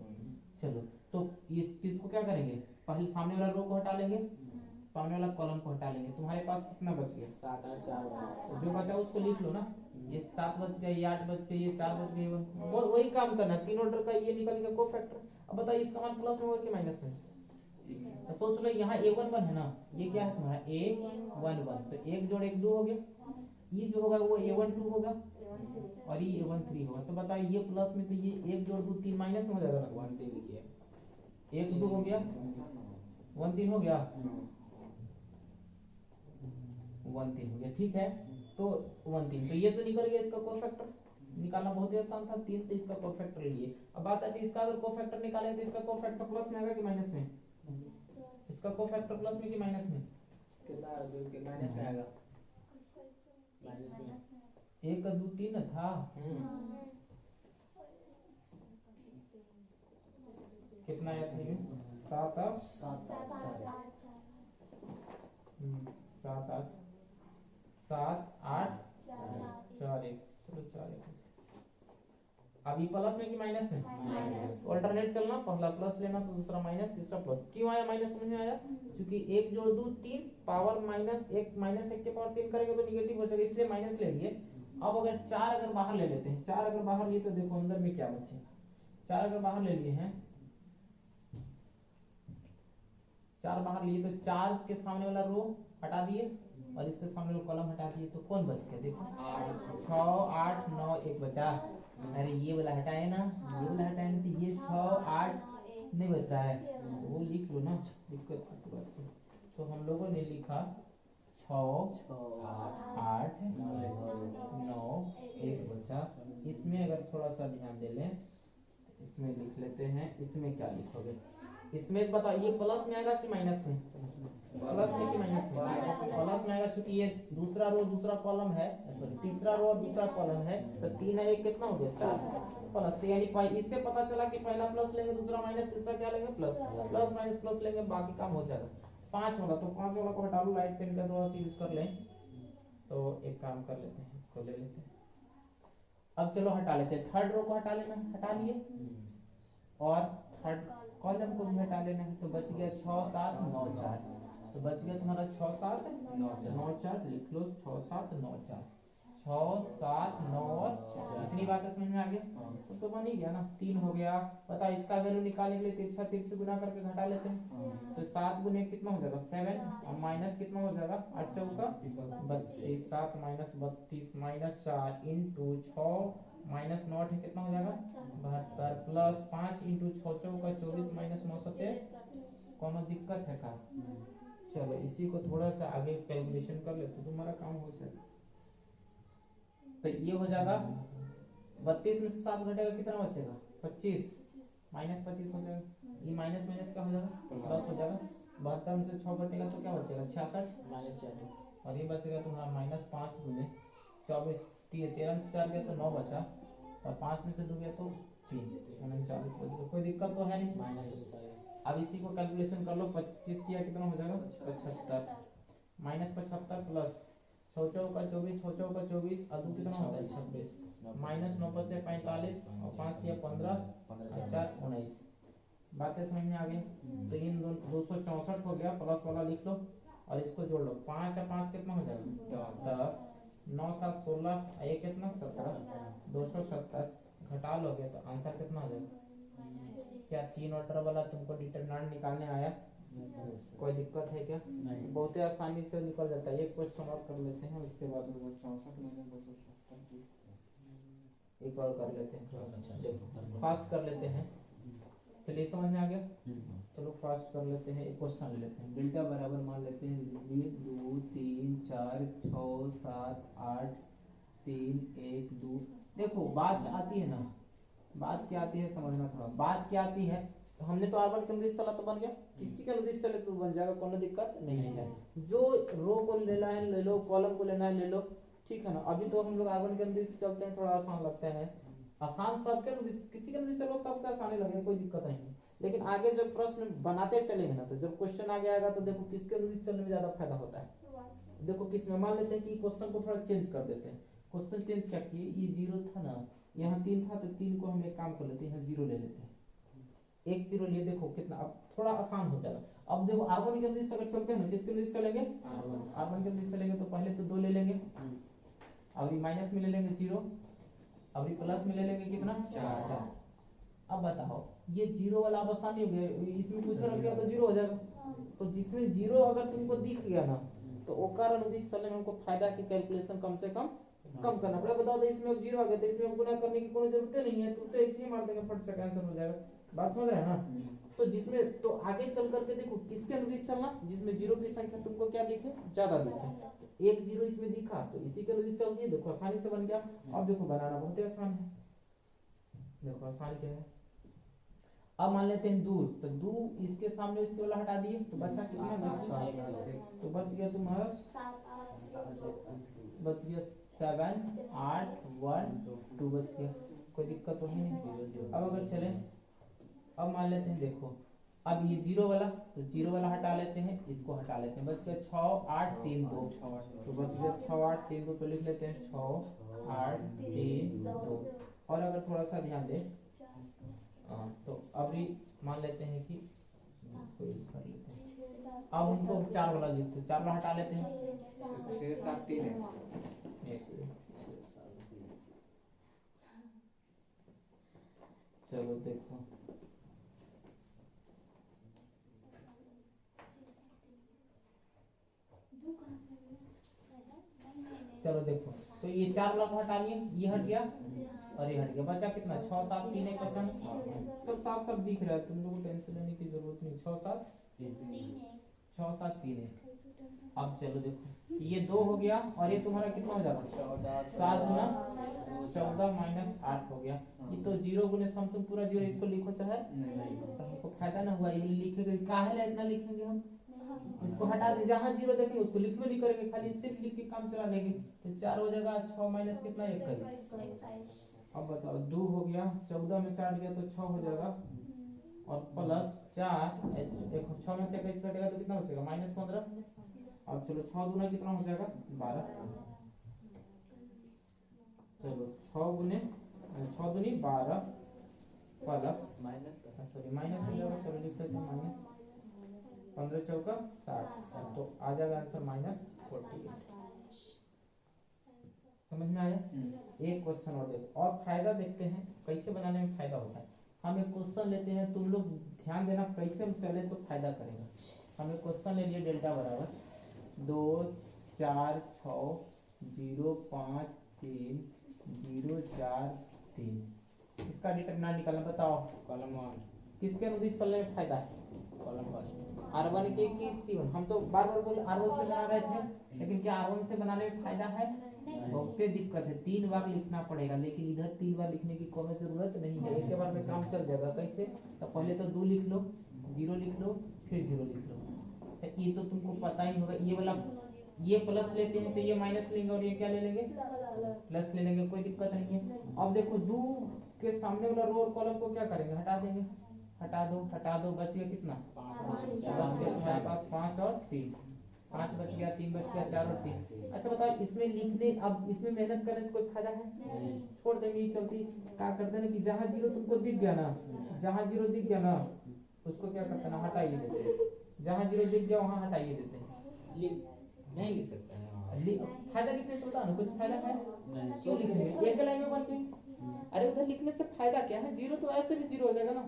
चलो तो इस चीज को क्या करेंगे, पहले सामने वाला रो को हटा लेंगे, सामने वाला कॉलम को हटा लेंगे। तुम्हारे पास कितना बच गया, 7 8 4 जो बचा उसको लिख लो ना। ये 7 बच गया, ये 8 बच गया, ये 4 बच गया, वो वही काम करना, तीन ऑर्डर का ये निकल गया को फैक्टर। अब बताइए इसका मान प्लस में होगा कि माइनस में, तो सोच लो यहाँ A11 है ना, ये क्या है तुम्हारा A11, तो 1 जोड़ 1 2 हो गया, ये जो होगा वो A12 होगा और ये A13 होगा। तो बताइए ये प्लस में, तो ये 1 जोड़ 2 3 माइनस में हो जाएगा ना, 1 3 लिखिए, 1 2 हो गया, 1 3 हो गया, 1 3 हो गया। ठीक है, तो 1 3, तो ये तो निकल गया, इसका कोफैक्टर निकालना बहुत ही आसान था, 3 तो इसका कोफैक्टर लिए। अब बात आती है इसका अगर कोफैक्टर निकाले तो इसका कोफैक्टर प्लस में आएगा कि माइनस में, इसका कोफैक्टर प्लस में कि माइनस में, कितना के माइनस में आएगा, माइनस में 1 2 3 था, कितना आया था ये, 7 8 7 8 4 1, चलो 4 1। अब ये प्लस में कि माइनस में, ऑल्टरनेट चलना, पहला प्लस लेना तो दूसरा माइनस, तीसरा प्लस। क्यों आया माइनस, समझ में आया, क्योंकि 1 जोड़ 2 3 पावर -1 -1 के पावर 3 करेंगे तो निगेटिव हो जाएगा, इसलिए माइनस ले लिए। अब अगर 4 अगर बाहर ले लेते हैं, 4 अगर बाहर लिए तो देखो अंदर में क्या बचे, 4 अगर बाहर ले लिए हैं, 4 बाहर लिए तो 4 के सामने वाला रो हटा दिए और इसके सामने वाला कॉलम हटा दिए, तो कौन बच गया, देखो 6 8 9 1 बचा। अरे ये वाला हटाए ना, ये वाला हटाए ना, तो ये 6 8 नहीं बच रहा है, तो वो लिख लो ना, दिक्कत किस बात की। तो हम लोगों ने लिखा 6 8 9 1 बचा। इसमें अगर थोड़ा सा ध्यान दे लें, इसमें लिख लेते हैं, इसमें क्या लिखोगे, इसमें बताओ ये प्लस में आएगा कि माइनस में, प्लस में कि माइनस में, प्लस में आएगा, क्योंकि ये दूसरा रो दूसरा कॉलम है, सॉरी तीसरा रो और दूसरा कॉलम है, तो 3 है 1 कितना हो गया 4 प्लस। तो यानी इससे पता चला कि पहला प्लस लेंगे, दूसरा माइनस, तीसरा क्या लेंगे प्लस, प्लस माइनस प्लस लेंगे, बाकी काम हो जाएगा। 5 वाला, तो 5 वाला को हटा लो, लाइट पेन का थोड़ा सा यूज कर लें। तो एक काम कर लेते हैं, इसको ले लेते हैं, अब चलो हटा लेते हैं, थर्ड रो को हटा लेना, हटा लिए, और थर्ड कॉलम को भी हटा लेना है, तो बच गया 6 7 9 4, तो बच गया तुम्हारा 6 7 9 4, लिख लो 6 7 9 4, 6 7 9 और 4। इतनी बातें समझ में आ गया, तो बन ही गया ना, 3 हो गया। पता इसका वैल्यू निकालने के लिए तिरछा तीर से गुना करके घटा लेते हैं, तो 7 गुने कितना हो जाएगा 7 और माइनस कितना हो जाएगा 8 चौका 32, 7 माइनस 32 माइनस 4 इंटू 6 माइनस 9 है, कितना हो जाएगा 72 प्लस 5 इंटू 6 चौका 24 माइनस 9 सत्तर। कोनो दिक्कत है का, चलो इसी को थोड़ा सा आगे कैलकुलेशन कर ले तो तुम्हारा काम हो जाएगा। तो ये हो जाएगा 32 में से 7 घटेगा कितना बचेगा 25, माइनस 25 हो जाएगा, ये माइनस माइनस क्या हो जाएगा प्लस हो जाएगा। 72 में से 6 घटेगा तो क्या बचेगा 66 माइनस 4, और ये बचेगा तुम्हारा माइनस 5 गुने 24, 13 में से 4 गया तो 9 बचा, और 5 में से 2 गया तो 3, 39 बच गया, कोई दिक्कत तो है नहीं। माइनस अब इसी को कैलकुलेशन कर लो, 25 किया कितना हो जाएगा 75, माइनस 75 प्लस 6 चौका 24, 6 चौका 24 और 2 कितना होता है 26, माइनस 9 बचे 45 और 5 किया 15 और 4 19। बातें समझ में आ गई, तो इन 264 हो गया, प्लस वाला लिख लो और इसको जोड़ लो, 5 और 5 कितना हो जाएगा 10, 9 7 16, ये कितना 17, 270 घटा लोगे तो आंसर कितना हो जाएगा। क्या चीन ऑर्डर वाला तुमको डिटरमिनेंट निकालने आया, कोई दिक्कत है क्या, बहुत ही आसानी से निकल जाता है। एक क्वेश्चन और कर लेते हैं, उसके बाद 264 एक और कर लेते हैं, फास्ट कर लेते हैं। चलिए समझ में आ गया, चलो फास्ट कर लेते हैं, एक क्वेश्चन ले लेते हैं। डेल्टा बराबर मान लेते हैं 2 3 4 6 7 8 3 1 2। देखो बात आती है ना, बात क्या आती है समझना थोड़ा, बात क्या आती है। तो हमने तो R1 के अनुदिश चला तो बन गया, किसी के अनुदिश चले तो बन जाएगा, कोनो दिक्कत नहीं है। जो रो को लेना है ले लो, कॉलम को लेना है ले लो, ठीक है ना। अभी तो हम लोग R1 के अनुदिश चलते हैं, थोड़ा आसान लगता है, आसान सबके अनुदिश, किसी के अनुदिश चलो सबका आसानी लगे, कोई दिक्कत नहीं है। लेकिन आगे जब प्रश्न बनाते चलेंगे ना, तो जब क्वेश्चन आगे आएगा तो देखो किसके अनुदिश चलने में ज्यादा फायदा होता है। देखो किस में, मान लेते हैं कि क्वेश्चन को थोड़ा चेंज कर देते हैं। क्वेश्चन चेंज क्या किए, ये 0 था ना, यहाँ 3 था, तो 3 को हम एक काम कर लेते हैं, यहाँ 0 ले लेते हैं, 1 0 लिए, देखो कितना अब थोड़ा आसान हो जाएगा। अब देखो R1 के अनुदिश अगर चलते हैं ना, किसके अनुदिश चलेंगे, R1 के अनुदिश चलेंगे, तो पहले तो 2 ले लेंगे, अब ये माइनस में ले लेंगे 0, अब ये प्लस में ले लेंगे कितना 4। अब बताओ ये 0 वाला अब आसानी हो गया, इसमें कुछ रख दिया तो 0 हो जाएगा। तो जिसमें 0 अगर तुमको दिख गया ना, तो ओकर अनुदिश चलने में हमको फायदा की कैलकुलेशन कम से कम करना पड़ेगा। बताओ तो इसमें अब 0 आ गया, तो इसमें गुना करने की कोई जरूरत नहीं है, तो इसलिए मार देंगे, फट से आंसर हो जाएगा। बात समझ रहे हैं ना। तो जिसमें तो आगे चल करके देखो किसके अनुदिश चलना, जिसमें 0 की संख्या तुमको क्या दिखे, ज्यादा दिखे। 1 0 इसमें दिखा तो इसी के अनुदिश चल दिए, देखो आसानी से बन गया। अब देखो बनाना बहुत ही आसान है, देखो आसान क्या है। अब मान लेते हैं 2, तो 2 इसके सामने इसके वाला हटा दिए, तो बचा कितना 10, तो बच गया तुम्हारा, बच गया 7 8 1 2 बच गया, कोई दिक्कत तो है नहीं। अब अगर चले, अब मान लेते हैं देखो, अब ये 0 वाला, तो 0 वाला हटा लेते हैं, इसको हटा लेते हैं, बच गया 6 8 3 2, तो बच गया 6 8 3 2, तो लिख लेते हैं 6 8 3 2। और अगर थोड़ा सा ध्यान दें, तो अभी मान लेते हैं कि इसको यूज कर लेते हैं। अब उनको 4 वाला लिखते हैं, 4 वाला हटा लेते हैं, 6 7 3 है, चलो देखो, चलो देखो, तो ये 4 वाला को हटा लिए, ये हट गया और ये हट गया, बचा कितना 6 7 3 1 बचा, सब साफ साफ दिख रहा है, तुम लोगों को टेंशन लेने की जरूरत नहीं। 6 7 3 1। अब चलो देखो ये 2 हो गया, और ये तुम्हारा कितना हो जाएगा 7 गुना 14 माइनस 8 हो गया। ये तो 0 गुने सम, तुम पूरा 0 इसको लिखो चाहे, तो हमको फायदा ना हुआ, ये लिखेंगे काहे इतना लिखेंगे हम, इसको हटा दे, जहां 0 देखेंगे उसको लिखबे नहीं करेंगे, खाली सिर्फ लिख के काम चला लेंगे। तो 4 हो जाएगा, 6 माइनस कितना 21। अब बताओ 2 हो गया, 14 में से 8 गया तो 6 हो जाएगा, और प्लस 4 देखो 6 में से 21 कटेगा तो कितना बचेगा -15। अब चलो 6 गुना कितना हो जाएगा 12, चलो 6 गुने 6 दूनी 12 प्लस सॉरी माइनस हो जाएगा, चलो लिख देते हैं माइनस 15 चौका 60, तो आ जाएगा आंसर -48। समझ में आया। एक क्वेश्चन और देखो, और फायदा देखते हैं कैसे बनाने में फायदा होता है। हम एक क्वेश्चन लेते हैं, तुम लोग ध्यान देना कैसे हम चले तो फायदा करेगा। हम एक क्वेश्चन ले लिए, डेल्टा बराबर 2 4 6 0 5 3 0 4 3, इसका डिटरमिनेंट निकालना, बताओ कॉलम 1 किसके अनुदिश चलने में फायदा है, कॉलम फर्स्ट R1 के की C1। हम तो बार बार बोले R1 से बना रहे थे, लेकिन क्या R1 से बनाने में फायदा है, बहुत दिक्कत है, 3 बार लिखना पड़ेगा, लेकिन इधर 3 बार लिखने की कोई जरूरत नहीं है, एक बार में काम चल जाएगा। कैसे, तो पहले तो 2 लिख लो, 0 लिख लो, फिर 0 लिख लो, तो ये तो तुमको पता ही होगा। ये वाला ये प्लस लेते हैं तो ये माइनस लेंगे, और ये क्या ले लेंगे प्लस ले लेंगे, कोई दिक्कत नहीं है। अब देखो 2 के सामने वाला रो और कॉलम को क्या करेंगे, हटा देंगे, हटा दो, बच गया कितना 5, बच गया तुम्हारे पास 5 और 3, 5 बच गया, 3 बच गया, 4 और 3। अच्छा बताओ इसमें लिखने, अब इसमें मेहनत करने से कोई फायदा है, छोड़ देंगे ये चलती। क्या करते हैं कि जहाँ 0 तुमको दिख गया ना, जहाँ 0 दिख गया ना उसको क्या करते हैं ना हटाइए देते हैं, जहाँ 0 दिख गया वहाँ हटाइए देते हैं, नहीं लिख सकते हैं। फायदा लिखने से होता है ना, कुछ फायदा है क्यों लिखेंगे एक लाइन में करके, अरे उधर लिखने से फायदा क्या है, 0 तो ऐसे भी 0 हो जाएगा ना,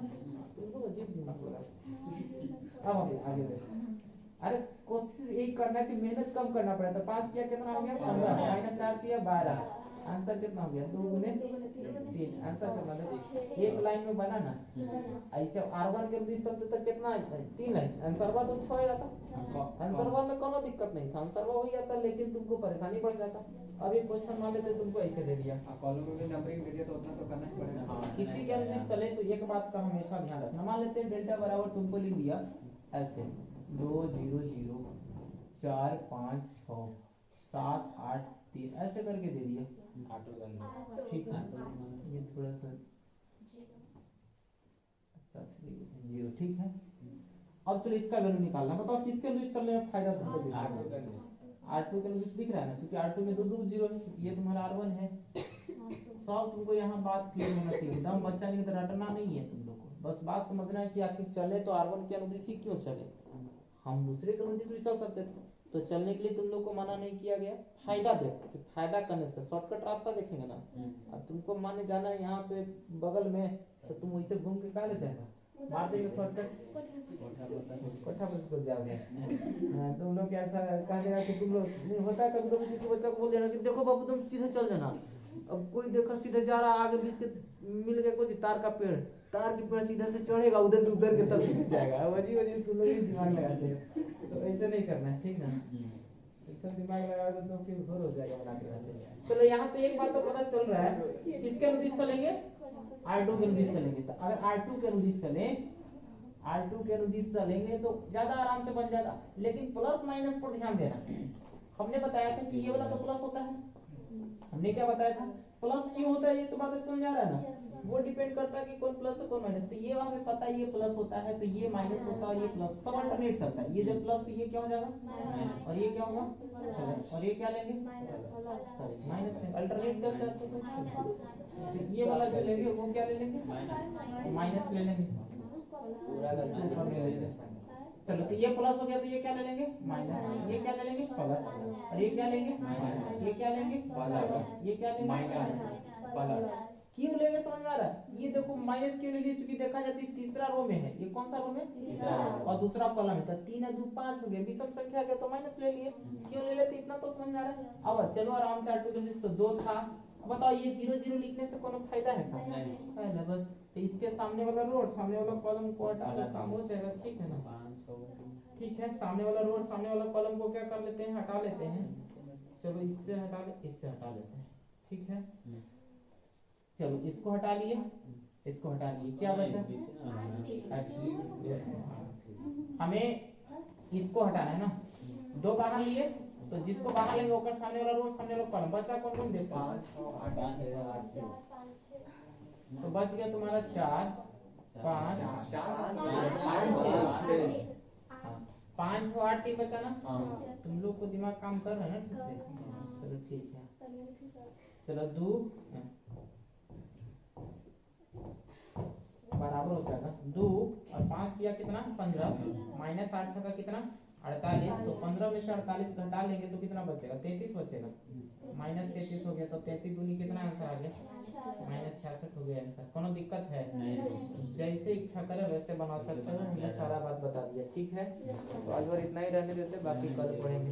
तुमको अजीब दिमाग लगा। अब आगे देखो, अरे कोशिश यही करना कि मेहनत कम करना पड़े, तो 5 किया कितना हो गया 15, -4 किया 12, आंसर कितना हो गया 2 गुने 3, आंसर कितना देखो एक लाइन में बना ना ऐसे R1 के दिस शब्द तक कितना 3 लाइन आंसर तो 6 रहता आंसर में कोनो दिक्कत नहीं था आंसर हो जाता लेकिन तुमको परेशानी बढ़ जाता। अब ये क्वेश्चन मान लेते तुमको ऐसे दे दिया कॉलम में भी नंबरिंग दे दिया तो उतना तो करना ही पड़ेगा। किसी के अंदर चले तो एक बात का हमेशा ध्यान रखना मान लेते हैं डेल्टा बराबर तुमको लिख दिया ऐसे 2 0 0 4 5 6 7 8 3 ऐसे करके दे दिया ठीक है ये थोड़ा सा अच्छा जीरो ठीक है। अब चलो इसका वैल्यू निकालना बताओ किसके लिए चलने में फायदा तुमको दिख रहा है R2 का वैल्यू दिख रहा है ना क्योंकि R2 में 2 2 0 है ये तुम्हारा R1 है सब तुमको यहाँ बात क्लियर होना चाहिए एकदम बच्चा नहीं तो रटना नहीं है तुम लोग को बस बात समझना है कि आखिर चले तो R1 के अनुदिश ही क्यों चले हम दूसरे के अनुदिश भी चल सकते थे तो चलने के लिए तुम लोग को मना नहीं किया गया फायदा देखो कि फायदा करने से शॉर्टकट रास्ता देखेंगे ना अब तुमको माने जाना है यहाँ पे बगल में तो तुम वैसे घूम के कहाँ ले जाएगा मार देंगे शॉर्टकट कोठा बस को जाओगे तुम लोग ऐसा कह देगा कि तुम लोग नहीं होता है कभी कभी किसी बच्चा को बोल देना कि देखो बाबू तुम सीधे चल जाना अब कोई देखो सीधे जा रहा आगे बीच के मिल गया कोई तार का पेड़ तार के पेड़ सीधा से चढ़ेगा उधर से उधर के तब सीधे जाएगा वजी वजी तुम लोग ही दिमाग लगाते हैं तो ऐसे नहीं करना है ठीक ना ऐसा दिमाग लगा दो तो फिर घोर हो जाएगा बनाते रहते। चलो यहाँ पे एक बात तो पता चल रहा है किसके अनुदिश चलेंगे R2 के अनुदिश चलेंगे तो अगर R2 के अनुदिश चले R2 के अनुदिश चलेंगे तो ज्यादा आराम से बन जाएगा लेकिन प्लस माइनस पर ध्यान देना हमने बताया था कि ये वाला तो प्लस होता है हमने क्या बताया था प्लस क्यों होता है ये तो बात समझ आ रहा है ना वो डिपेंड करता है कि कौन प्लस है कौन माइनस तो ये हमें पता है ये प्लस होता है तो ये माइनस होता है और ये प्लस सब अल्टरनेट चलता है ये जब प्लस तो ये क्या हो जाएगा और ये क्या होगा और ये क्या लेंगे सॉरी माइनस अल्टरनेट चलता है तो ये वाला जो लेंगे वो क्या ले लेंगे माइनस ले लेंगे पूरा चलो तो ये प्लस हो गया तो ये क्या ले लेंगे माइनस ये क्या ले लेंगे प्लस और ये क्या लेंगे ये क्या लेंगे प्लस ये क्या लेंगे माइनस प्लस क्यों लेंगे समझ में आ रहा है ये देखो माइनस क्यों ले लिए क्योंकि देखा जाती है तीसरा रो में है ये कौन सा रो में और दूसरा कॉलम है तो 3 है 2 5 हो गया विषम संख्या के तो माइनस ले लिए क्यों ले लेते इतना तो समझ में आ रहा है। अब चलो आराम से R2 के तो 2 था बताओ ये 0 0 लिखने से कोनो फायदा है क्या नहीं बस तो इसके सामने वाला रो और सामने वाला कॉलम को हटा दो काम हो जाएगा ठीक है ना ठीक है सामने वाला रो और सामने वाला कॉलम को क्या कर लेते हैं हटा लेते हैं चलो इससे हटा लेते हैं ठीक है चलो इसको हटा लिए क्या बचा हमें इसको हटाना है ना 2 बाहर लिए तो जिसको बाहर लेंगे वो सामने वाला रो सामने वाला कॉलम बचा कौन कौन देखो 5 तो बच गया तुम्हारा 4 5 6 8 3 बचा ना तुम लोग को दिमाग काम कर रहा है ना ठीक से चलो ठीक है चलो 2 बराबर हो जाएगा 2 और 5 किया कितना 15 माइनस 8 का कितना 48 तो 15 में से 48 घटा लेंगे तो कितना बचेगा 33 बचेगा माइनस 33 हो गया तो 33 दूनी कितना आंसर आ गया माइनस 66 हो गया आंसर कोनो दिक्कत है जैसे इच्छा करे वैसे बना सकते हो हमने सारा बात बता दिया ठीक है तो आज और इतना ही रहने देते बाकी कल पढ़ेंगे।